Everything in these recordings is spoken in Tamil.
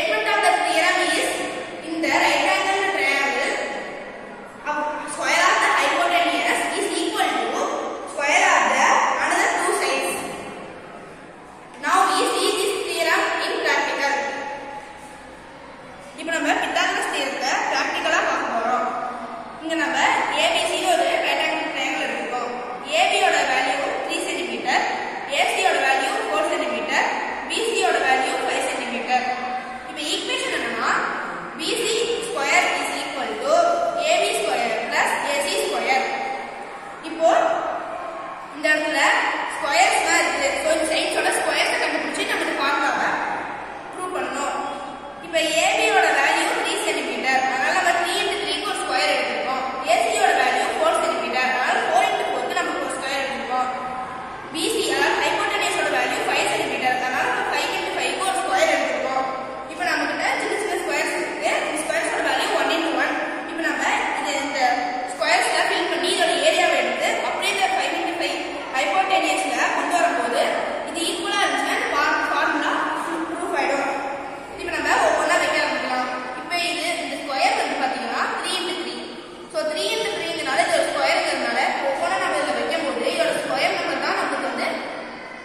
statement of the theorem is in the right angle triangle square of the hypotenuse is equal to square of the another two sides. Now we see this theorem in practical. இப்போ நம்ம பித்தாகரஸ் தியரத்தை பிராக்டிகலா பார்க்க போறோம். இங்க நம்ம ABC ல ஒரு right angle triangle எடுத்துக்கோம். AB யோட வேல்யூ 3 cm, AC யோட வேல்யூ 4 cm, BC யோட வேல்யூ 5 cm. இப்போ ஈக்குவேஷன் என்னன்னா BC square is equal to AB square plus AC square. இப்போ இந்த இடத்துல ஸ்கொயர்ஸ் தான் இருக்கு. சோ இந்த சைட்ஸோட ஸ்கொயர்ஸ் கண்டுபிடிச்சு நம்ம இந்த ஃபார்முலாவை ப்ரூவ் பண்ணனும். இப்போ AB யோட வேல்யூ 3 cm. அதனால நம்ம 3 × 3 க்கு ஒரு ஸ்கொயர் எடுத்துக்கோம். AC யோட வேல்யூ 4 cm. அதனால 4 × 4 க்கு நம்ம ஒரு ஸ்கொயர் எடுத்துக்கோம். BC அதாவது ஹைபோடென்யூஸ் ஓட வேல்யூ 5 cm. அதனால நம்ம 5 × 5 க்கு ஒரு ஸ்கொயர் எடுத்துக்கோம். இப்போ நம்ம கிட்ட சின்ன சின்ன ஸ்கொயர்ஸ் இருக்கு. இந்த ஸ்கொயர்ஸ் ஓட வேல்யூ 1 × 1. இப்போ நம்ம இந்த ஸ்கொயர்ஸ்ல ஃபில் பண்ணி இதோட ஏரியாவை எடுத்து அப்படியே இந்த 5 × 5 ஹைபோடென்யூஸ்ல கொண்டு வரும்போது இது ஈக்குவலா இருந்துச்சுன்னா இந்த ஃபார்முலா ப்ரூஃப் ஆயிடும். இப்போ நம்ம ஒவ்வொன்றா வைக்க ஆரம்பிக்கலாம். இப்போ இந்த ஸ்கொயர் வந்து பாத்தீங்கன்னா 3 × 3. ஸோ 3 × 3ங்கனால இது ஒரு ஸ்கொயருங்கிறதுனால ஒவ்வொன்றா நம்ம இதில் வைக்கும் போது இதோட ஸ்கொயர் நம்பர் தான் நமக்கு வந்து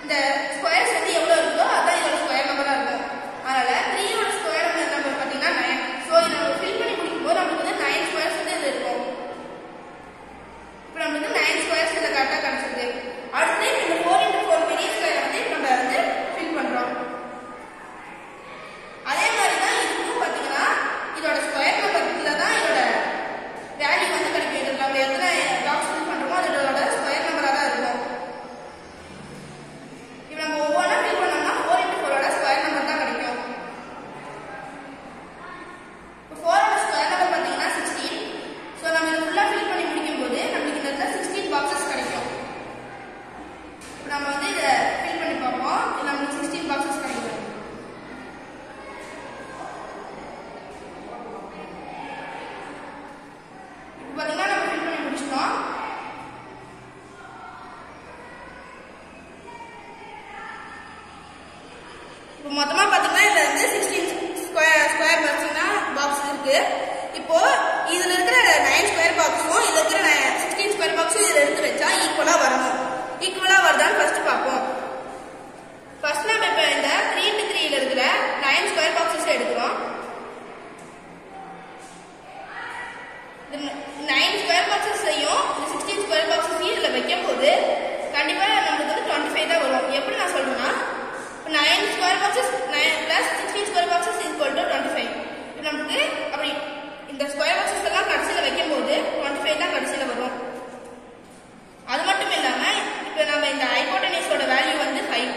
இந்த ஸ்கொயர்ஸ் வந்து எவ்வளோ இருக்கோ அதான் இதோட ஸ்கொயர் நம்பராக இருக்கும். அதனால 3 யோட ஸ்கொயர் நம்பர் பார்த்தீங்கன்னா 9. ஸோ இதை நம்ம ஃபில் பண்ணி முடிக்கும் போது நமக்கு வந்து 9 ஸ்கொயர்ஸ் வந்து இது இருக்கும். இப்போ நமக்கு வந்து 9 ஸ்கொயர்ஸ் இதில் கரெக்டாக கிடைச்சிருக்கு. அடுத்து இந்த 4 × 4 பெரிய ஸ்கொயர் வந்து நம்ம வந்து ஃபில் பண்ணுறோம். அதே மாதிரி தான் இதுக்கும் பார்த்தீங்கன்னா இதோட ஸ்கொயர் நம்பர்ல தான் இதோட வேல்யூ வந்து கிடைக்கும். இதில் நம்ம எத்தனை பாக்ஸ் ஃபில் பண்ணுறோமோ அதோட ஸ்கொயர் நம்பராக தான் இருக்கும். இப்போ நம்ம ஒவ்வொன்றா ஃபில் பண்ணோம்னா 4 × 4 ஓட ஸ்கொயர் நம்பர் தான் கிடைக்கும். இப்போ 4 ஓட ஸ்கொயர் நம்பர் பார்த்தீங்கன்னா 16. ஸோ நம்ம இதை ஃபுல்லாக ஃபில் பண்ணி முடிக்கும் போது நம்மளுக்கு இந்த இடத்துல 16 பாக்ஸஸ் கிடைக்கும். இப்போ நம்ம வந்து இதை ஃபில் பண்ணி பார்ப்போம். இது நம்மளுக்கு 16 பாக்ஸஸ் கிடைக்கும். இப்போ பார்த்தீங்கன்னா நம்ம ஃபில் பண்ணி முடிச்சிட்டோம். இப்போ மொத்தமா பாத்தீங்கன்னா இதுல வந்து 16 ஸ்கொயர் பார்த்தீங்கன்னா பாக்ஸ் இருக்கு. இப்போ இதுல இருக்கிற 9 ஸ்கொயர் பாக்ஸும் இதுல இருக்கிற 16 ஸ்கொயர் பாக்ஸும் இதுல எடுத்து வச்சா ஈக்குவலா வரணும். ஈக்குவலா வருதான்னு ஃபர்ஸ்ட் பார்ப்போம். ஃபர்ஸ்ட் நம்ம இப்போ இந்த 3 × 3 ல இருக்கிற 9 ஸ்கொயர் பாக்ஸஸ் எடுக்கிறோம். 9 ஸ்கொயர் பாக்ஸஸையும் 16 ஸ்கொயர் பாக்ஸஸையும் இதுல வைக்கும் போது கண்டிப்பா நமக்கு வந்து 25 தான் வரும். எப்படி நான் சொல்றேன்னா 9 square boxes 9 plus 16 square boxes equal to 25. இப்போ நமக்கு அப்படி இந்த ஸ்கொயர் பாக்ஸஸ் எல்லாம் கடைசியில் வைக்கும் போது 25 தான் கடைசியில் வரும். அது மட்டும் இல்லாம இப்போ நம்ம இந்த ஹைபோடென்யூஸோட வேல்யூ வந்து 5.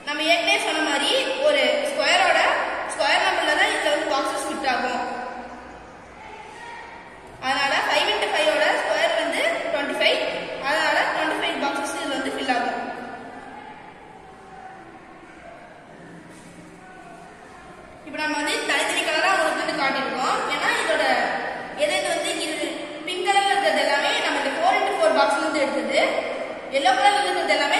நம்ம ஏற்கனவே சொன்ன மாதிரி ஒரு ஸ்கொயரோட ஸ்கொயர் நம்பர்ல தான் இதுல வந்து பாக்ஸஸ் ஃபிட் ஆகும். அதனால 5 × 5 ஓட ஸ்கொயர் வந்து 25. அதனால 25 பாக்ஸஸ் இதுல வந்து ஃபில் ஆகும். இப்போ நம்ம வந்து தனித்தனி கலரா உங்களுக்கு வந்து காட்டியிருக்கோம். ஏன்னா இதோட எது வந்து இது பிங்க் கலர்ல இருக்கிறது எல்லாமே நம்ம இந்த 4 × 4 பாக்ஸ்ல இருந்து எடுத்தது. எல்லோ கலர்ல இருக்கிறது எல்லாமே